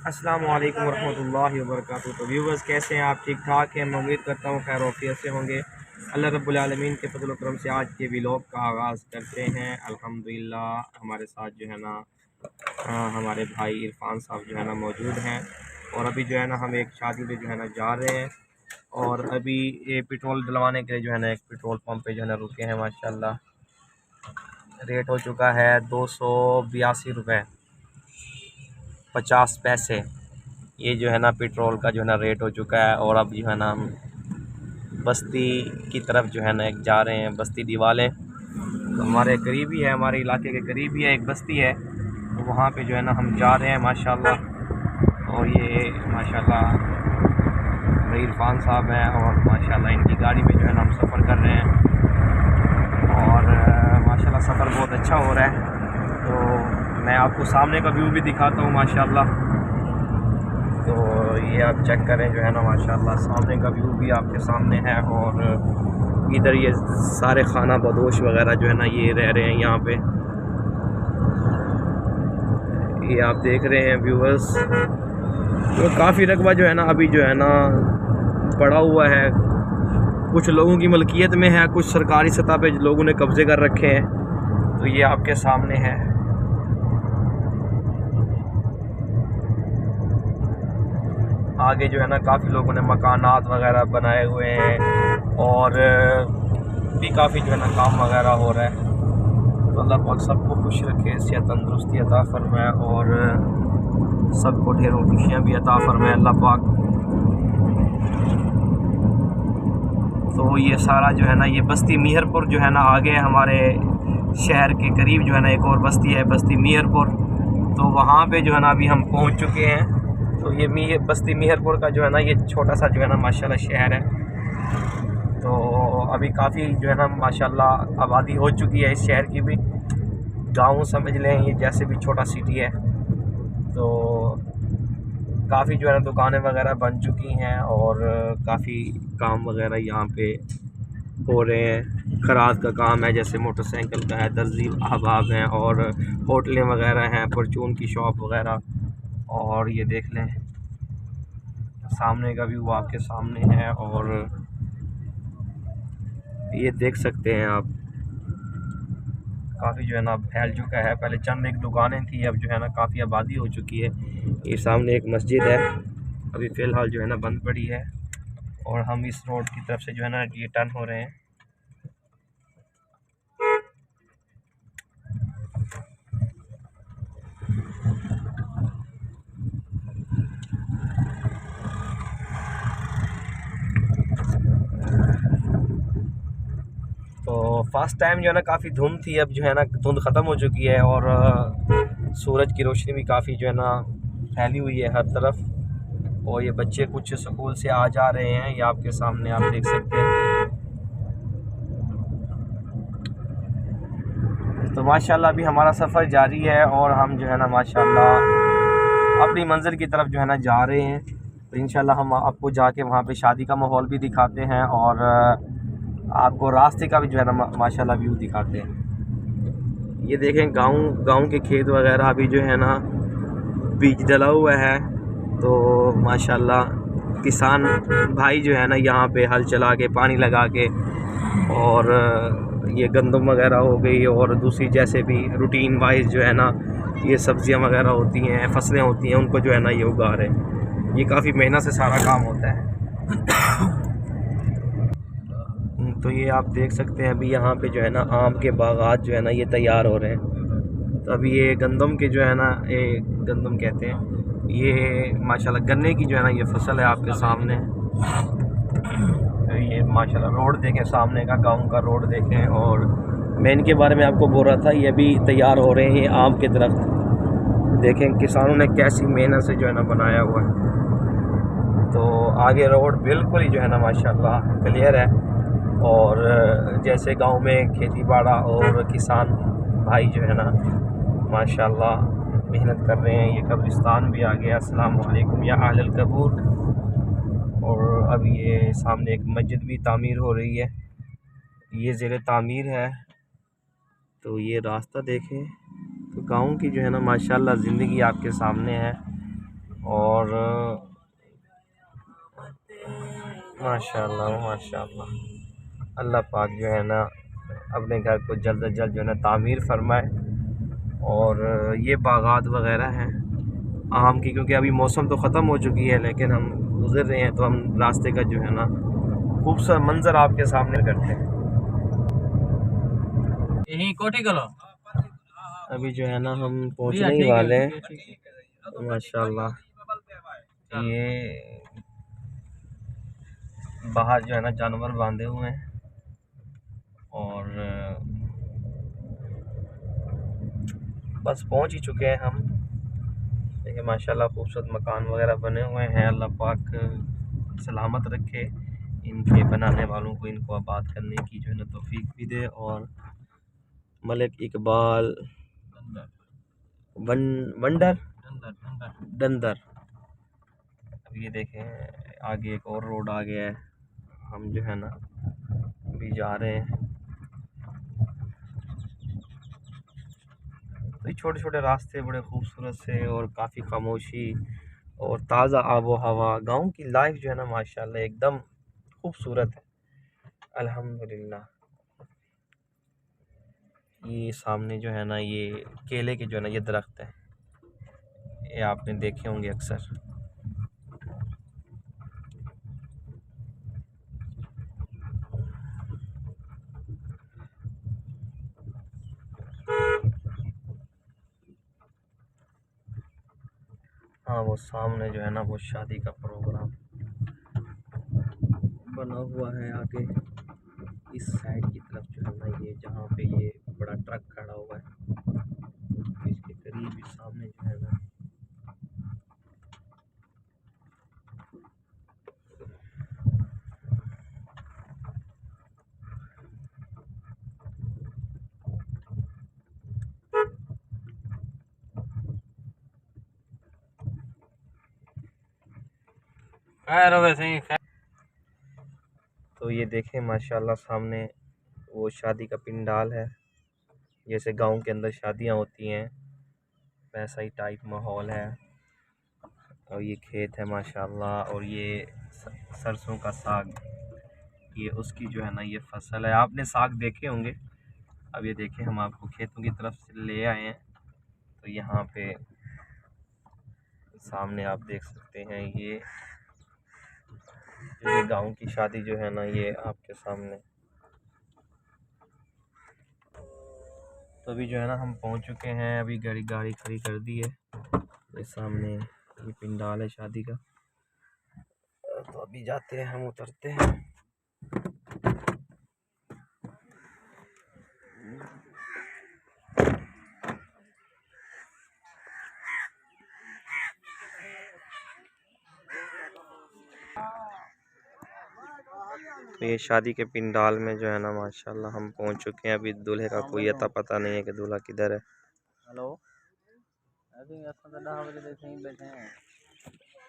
अस्सलाम वालेकुम रहमतुल्लाहि व बरकातुहू। तो व्यूवर्स, कैसे हैं आप? ठीक ठाक हैं? मैं उम्मीद करता हूँ खैर औफियत से होंगे। अल्लाह रब्बुल आलमीन के फज़ल व करम से आज के व्लॉग का आगाज़ करते हैं। अल्हम्दुलिल्लाह हमारे साथ जो है ना हमारे भाई इरफान साहब जो है ना मौजूद हैं। और अभी जो है ना हम एक शादी में जो है ना जा रहे हैं। और अभी ये पेट्रोल डलवाने के लिए जो है ना एक पेट्रोल पंप पे जो है ना रुके हैं। माशाल्लाह रेट हो चुका है 282 रुपये 50 पैसे। ये जो है ना पेट्रोल का जो है ना रेट हो चुका है। और अब जो है ना हम बस्ती की तरफ जो है ना एक जा रहे हैं, बस्ती दीवाले। तो हमारे करीब ही है, हमारे इलाके के करीब ही है एक बस्ती है, तो वहाँ पे जो है ना हम जा रहे हैं माशाल्लाह। और ये माशाल्लाह भाई इरफान साहब हैं और माशाल्लाह इनकी गाड़ी में जो है ना हम सफ़र कर रहे हैं। और माशाल्लाह सफ़र बहुत अच्छा हो रहा है। तो मैं आपको सामने का व्यू भी दिखाता हूँ माशाल्लाह। तो ये आप चेक करें जो है ना माशाल्लाह सामने का व्यू भी आपके सामने है। और इधर ये सारे खाना बदोश वगैरह जो है ना ये रह रहे हैं यहाँ पे। ये आप देख रहे हैं व्यूअर्स, तो काफ़ी रकबा जो है ना अभी जो है ना पड़ा हुआ है। कुछ लोगों की मलकियत में है, कुछ सरकारी सतह पे लोगों ने कब्ज़े कर रखे हैं। तो ये आपके सामने है। आगे जो है ना काफ़ी लोगों ने मकानात वगैरह बनाए हुए हैं और भी काफ़ी जो है ना काम वगैरह हो रहा है। तो अल्लाह पाक सबको खुश रखे, सेहत तंदुरुस्ती अता फरमाए और सबको ढेरों खुशियाँ भी अता फरमाए अल्लाह पाक। तो ये सारा जो है ना ये बस्ती मीहरपुर जो है ना आगे हमारे शहर के करीब जो है ना एक और बस्ती है, बस्ती मीहरपुर। तो वहाँ पे जो है ना अभी हम पहुँच चुके हैं। तो ये बस्ती मीहरपुर का जो है ना ये छोटा सा जो है ना माशाल्लाह शहर है। तो अभी काफ़ी जो है ना माशाल्लाह आबादी हो चुकी है इस शहर की भी। गांव समझ लें ये, जैसे भी छोटा सिटी है। तो काफ़ी जो है ना दुकानें वगैरह बन चुकी हैं और काफ़ी काम वगैरह यहाँ पे हो रहे हैं। खराद का काम है, जैसे मोटरसाइकिल का है, दर्जी अहबाब हैं और होटलें वगैरह हैं, परचून की शॉप वगैरह। और ये देख लें सामने का व्यू आपके सामने है। और ये देख सकते हैं आप काफ़ी जो है ना फैल चुका है। पहले चंद एक दुकानें थी, अब जो है ना काफ़ी आबादी हो चुकी है। ये सामने एक मस्जिद है, अभी फ़िलहाल जो है ना बंद पड़ी है। और हम इस रोड की तरफ से जो है ना ये टर्न हो रहे हैं। तो फर्स्ट टाइम जो है ना काफ़ी धुंध थी, अब जो है ना धुंध ख़त्म हो चुकी है और सूरज की रोशनी भी काफ़ी जो है ना फैली हुई है हर तरफ। और ये बच्चे कुछ स्कूल से आ जा रहे हैं, ये आपके सामने आप देख सकते हैं। तो माशाल्लाह अभी हमारा सफ़र जारी है और हम जो है ना माशाल्लाह अपनी मंज़िल की तरफ जो है ना जा रहे हैं। तो इंशाल्लाह हम आपको जाके वहाँ पे शादी का माहौल भी दिखाते हैं और आपको रास्ते का भी जो है ना माशाल्लाह व्यू दिखाते हैं। ये देखें गांव के खेत वगैरह अभी जो है ना बीज डला हुआ है। तो माशाल्लाह किसान भाई जो है ना यहाँ पे हल चला के पानी लगा के, और ये गंदम वगैरह हो गई और दूसरी जैसे भी रूटीन वाइज जो है ना ये सब्ज़ियाँ वगैरह होती हैं, फसलें होती हैं, उनको जो है ना ये उगा रहे हैं। ये काफ़ी मेहनत से सारा काम होता है। तो ये आप देख सकते हैं अभी यहाँ पे जो है ना आम के बागात जो है ना ये तैयार हो रहे हैं। तो अभी ये गंदम के जो है ना ये गंदम कहते हैं, ये माशाल्लाह गन्ने की जो है ना ये फसल है आपके सामने। तो ये माशाल्लाह रोड देखें, सामने का गांव का रोड देखें। और मैं इनके बारे में आपको बोल रहा था, ये भी तैयार हो रहे हैं। ये आम के दरख्त देखें किसानों ने कैसी मेहनत से जो है ना बनाया हुआ है। तो आगे रोड बिल्कुल ही जो है ना माशाल्लाह क्लियर है। और जैसे गांव में खेती बाड़ा और किसान भाई जो है ना माशाल्लाह मेहनत कर रहे हैं। ये कब्रिस्तान भी आ गया, अस्सलाम वालेकुम या अहलल कबूर। और अब ये सामने एक मस्जिद भी तामीर हो रही है, ये ज़ेरे तामीर है। तो ये रास्ता देखें, तो गांव की जो है ना माशाल्लाह ज़िंदगी आपके सामने है। और माशाल्लाह माशाल्लाह, अल्लाह पाक जो है ना अपने घर को जल्द से जल्द जो है ना तामीर फरमाए। और ये बागात वगैरह हैं आम की, क्योंकि अभी मौसम तो ख़त्म हो चुकी है, लेकिन हम गुज़र रहे हैं तो हम रास्ते का जो है ना खूबसूरत मंज़र आपके सामने करते हैं। यही कोठी कलो अभी जो है ना हम पहुंचने ही वाले हैं। माशाल्लाह ये बाहर जो है ना जानवर बांधे हुए हैं और बस पहुंच ही चुके हैं हम। देखिए माशाल्लाह खूबसूरत मकान वगैरह बने हुए हैं। अल्लाह पाक सलामत रखे इनके बनाने वालों को, इनको आबाद करने की जो है ना तौफीक भी दे। और मलिक इकबाल वंडर डंदर। अब ये देखें आगे एक और रोड आ गया है, हम जो है ना अभी जा रहे हैं। तो ये छोटे छोटे रास्ते बड़े खूबसूरत से और काफ़ी खामोशी और ताज़ा आबो हवा, गांव की लाइफ जो है ना माशाल्लाह एकदम खूबसूरत है अल्हम्दुलिल्लाह। ये सामने जो है ना ये केले के जो है ना ये दरख्त है, ये आपने देखे होंगे अक्सर। हाँ वो सामने जो है ना वो शादी का प्रोग्राम बना हुआ है आगे इस साइड की तरफ जो है ना, ये जहाँ पे ये बड़ा ट्रक खड़ा हुआ है इसके करीब ही सामने जो है ना खैर वैसे ही खैर। तो ये देखें माशाल्लाह सामने वो शादी का पिंडाल है, जैसे गांव के अंदर शादियां होती हैं वैसा ही टाइप माहौल है। और ये खेत है माशाल्लाह, और ये सरसों का साग, ये उसकी जो है ना ये फसल है। आपने साग देखे होंगे। अब ये देखें हम आपको खेतों की तरफ से ले आए हैं, तो यहाँ पे सामने आप देख सकते हैं ये गांव की शादी जो है ना ये आपके सामने। तो अभी जो है ना हम पहुंच चुके हैं, अभी गाड़ी खड़ी कर दी है, ये सामने ये पिंडाल है शादी का। तो अभी जाते हैं, हम उतरते हैं। तो ये शादी के पिंडाल में जो है ना माशाल्लाह हम पहुंच चुके हैं। अभी दूल्हे का कोई अता पता नहीं है कि दूल्हा किधर है। हेलो,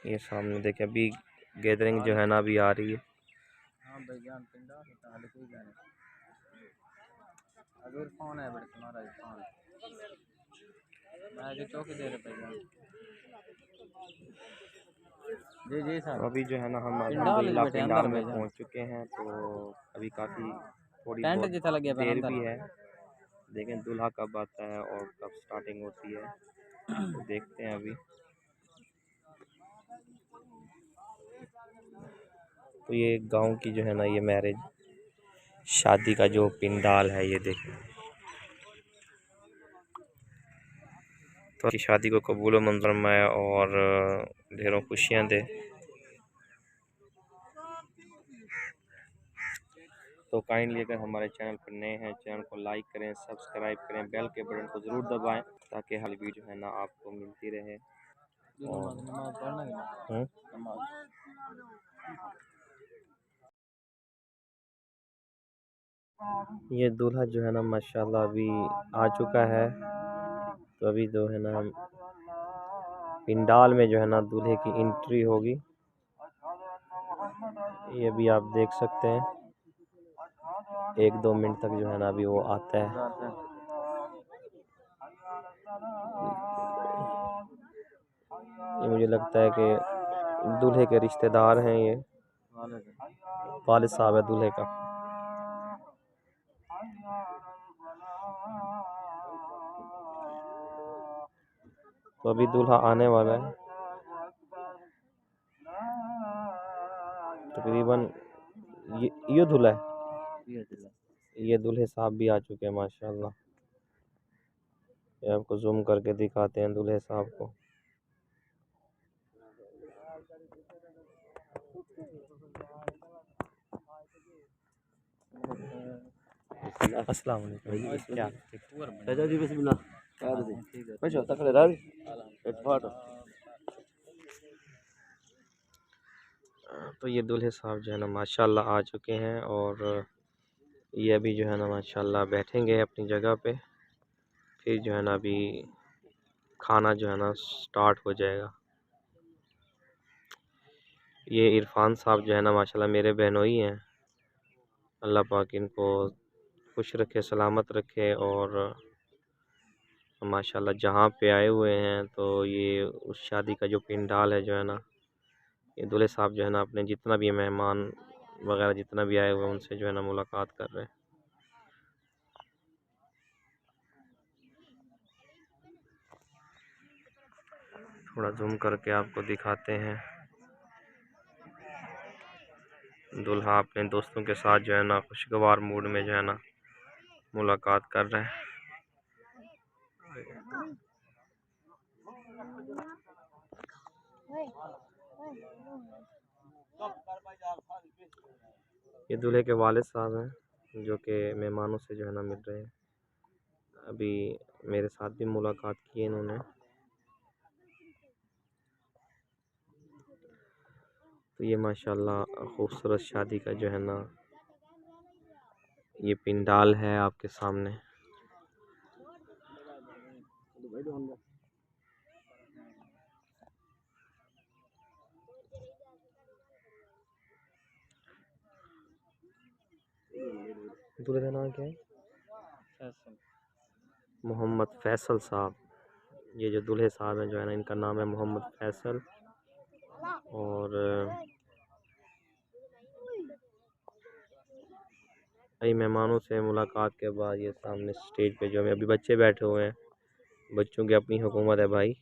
ये सामने देखें अभी गैदरिंग जो है ना अभी आ रही है। जी सर। अभी जो है ना हम अल्हम्दुलिल्लाह पिंडाल में पहुंच चुके हैं। तो अभी काफ़ी थोड़ी बहुत देर भी है, देखें दूल्हा कब आता है और कब स्टार्टिंग होती है, तो देखते हैं अभी। तो ये गांव की जो है ना ये मैरिज शादी का जो पिंडाल है ये देखें। तो की शादी को कबूल मंजूर में और ढेरों खुशियां दे। तो काइंडली अगर हमारे चैनल पर नए हैं, चैनल को लाइक करें, सब्सक्राइब करें, बेल के बटन को ज़रूर दबाएं ताकि हर वीडियो है ना आपको मिलती रहे। और ये दूल्हा जो है ना माशाल्लाह अभी आ चुका है। तो अभी जो है ना पिंडाल में जो है ना दूल्हे की एंट्री होगी, ये भी आप देख सकते हैं। 1-2 मिनट तक जो है ना अभी वो आता है। ये मुझे लगता है कि दूल्हे के रिश्तेदार हैं, ये वालिद साहब है दूल्हे का। तो अभी दूल्हा आने वाला है तकरीबन। ये दूल्हा है, ये दूल्हे साहब भी आ चुके हैं माशाल्लाह। ये आपको जूम करके दिखाते हैं दूल्हे साहब को। अस्सलाम वालेकुम। क्या जी बिस्मिल्लाह बैठो तकले राज बैठ तो ये दूल्हे साहब जो है ना माशाल्लाह आ चुके हैं, और ये अभी जो है ना माशाल्लाह बैठेंगे अपनी जगह पे। फिर जो है ना अभी खाना जो है ना स्टार्ट हो जाएगा। ये इरफान साहब जो है ना माशाल्लाह मेरे बहनोई हैं। अल्लाह पाक इनको खुश रखे, सलामत रखे, और माशाल्लाह जहाँ पे आए हुए हैं तो ये उस शादी का जो पिंडाल है जो है ना, ये दूल्हे साहब जो है ना अपने जितना भी मेहमान वगैरह जितना भी आए हुए हैं उनसे जो है ना मुलाकात कर रहे हैं। थोड़ा जूम करके आपको दिखाते हैं। दूल्हा अपने दोस्तों के साथ जो है ना खुशगवार मूड में जो है ना मुलाकात कर रहे हैं। ये दूल्हे के वालिद साहब हैं जो कि मेहमानों से जो है ना मिल रहे हैं। अभी मेरे साथ भी मुलाकात की है इन्होंने। तो ये माशाल्लाह खूबसूरत शादी का जो है ना ये पिंडाल है आपके सामने। दूल्हे का नाम क्या है? मोहम्मद फैसल साहब। ये जो दूल्हे साहब हैं जो है ना इनका नाम है मोहम्मद फैसल। और कई मेहमानों से मुलाकात के बाद ये सामने स्टेज पे जो है अभी बच्चे बैठे हुए हैं। बच्चों की अपनी हुकूमत है भाई।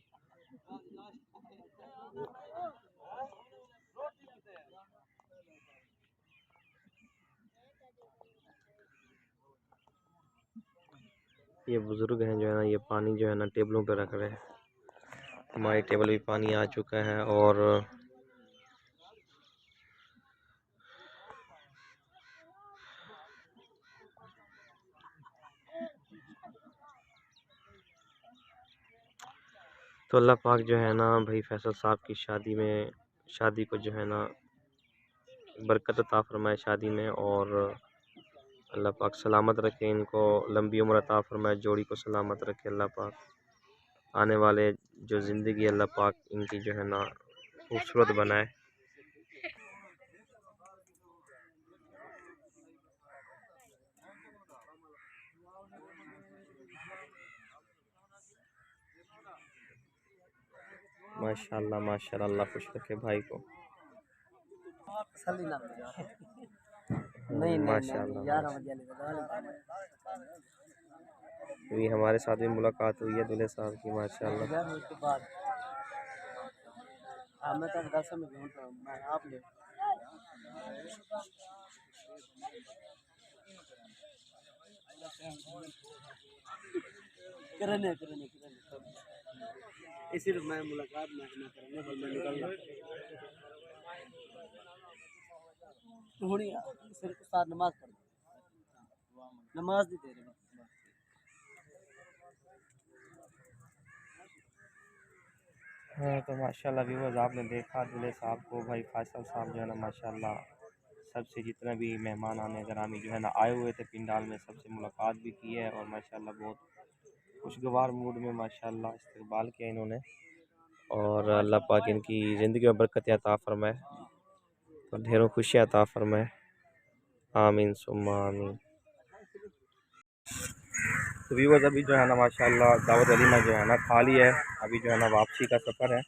ये बुज़ुर्ग हैं जो है ना ये पानी जो है ना टेबलों पे रख रहे हैं। हमारी टेबल भी पानी आ चुका है, और तो अल्लाह पाक जो है ना भाई फैसल साहब की शादी को जो है ना बरकत अता फरमाए शादी में, और अल्लाह पाक सलामत रखे इनको, लंबी उम्र अता फरमाए, जोड़ी को सलामत रखे अल्लाह पाक। आने वाले जो ज़िंदगी अल्लाह पाक इनकी जो है ना खूबसूरत बनाए। माशाल्लाह माशाल्लाह, अल्लाह खुश रखे भाई को। माशाल्लाह। अभी हमारे साथ भी मुलाकात हुई है दूल्हे साहब की माशाल्लाह। सिर्फ मैं मुलाकात ना करने पर मैं निकल थोड़ी सिर्फ साथ नमाज पढ़ नमाज नहीं दे रहे। हाँ तो माशाल्लाह व्यूअर्स आपने देखा दूल्हे साहब को, भाई फैसल साहब जो है ना माशाल्लाह सबसे जितना भी मेहमान आने ग्रामी जो है ना आए हुए थे पिंडाल में सबसे मुलाकात भी की है, और माशाल्लाह बहुत खुशगवार मूड में माशाल्लाह इस्तकबाल किया इन्होंने, और अल्लाह पाक इनकी ज़िंदगी में बरकत अता फरमाए, तो ढेरों खुशियाँ अता फरमाए। आमीन सुम्मा आमीन। तो व्यूअर्स अभी जो है ना माशाल्लाह दावत वलीमा जो है ना खाली है। अभी जो है ना वापसी का सफ़र है।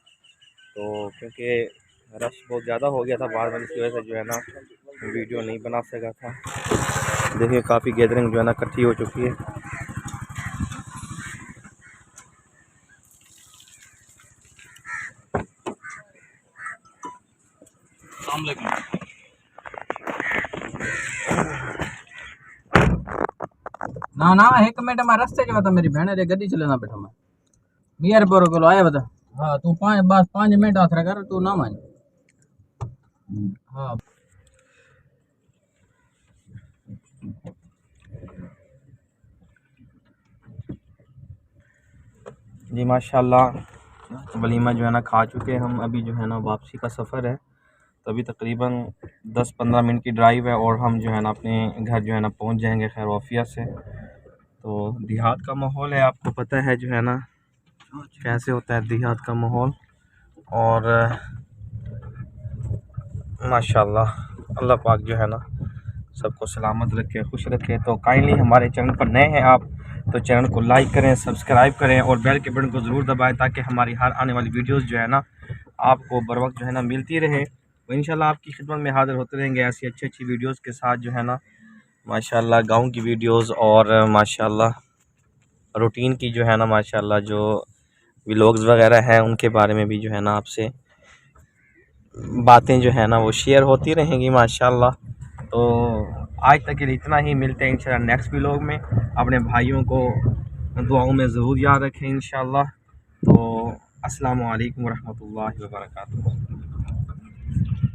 तो क्योंकि रश बहुत ज़्यादा हो गया था बाद में, इसकी वजह से जो है ना वीडियो नहीं बना सका था। देखिए काफ़ी गैदरिंग जो है ना इकट्ठी हो चुकी है। ना ना 1 मिनट में रस्ते जो था मेरी बहन रे गड्डी चलाना बैठा मैं मीरपुर को आया बता। हाँ तू 5 मिनट आथरा कर तू ना मान। हाँ जी माशाल्लाह वलीमा जो है ना खा चुके हैं हम। अभी जो है ना वापसी का सफ़र है, तो अभी तकरीबन 10-15 मिनट की ड्राइव है और हम जो है ना अपने घर जो है ना पहुंच जाएंगे खैर वाफिया से। तो देहात का माहौल है, आपको पता है जो है ना कैसे होता है देहात का माहौल। और माशाल्लाह अल्लाह पाक जो है ना सबको सलामत रखे, खुश रखे। तो काइंडली हमारे चैनल पर नए हैं आप तो चैनल को लाइक करें, सब्सक्राइब करें और बेल के बटन को ज़रूर दबाएं ताकि हमारी हर आने वाली वीडियोस जो है ना आपको बर वक्त जो है ना मिलती रहे। तो इंशाल्लाह आपकी खिदमत में हाज़िर होते रहेंगे ऐसी अच्छी अच्छी वीडियोस के साथ जो है ना माशाल्लाह गाँव की वीडियोस और माशाल्लाह रूटीन की जो है ना माशाल्लाह जो व्लॉग्स वगैरह हैं उनके बारे में भी जो है ना आपसे बातें जो है ना वो शेयर होती रहेंगी माशाल्लाह। तो आज तक के लिए इतना ही, मिलते हैं इंशाल्लाह नेक्स्ट व्लॉग में। अपने भाइयों को दुआओं में ज़रूर याद रखें इंशाल्लाह। तो अस्सलामु अलैकुम वरहमतुल्लाहि वबरकातुहू।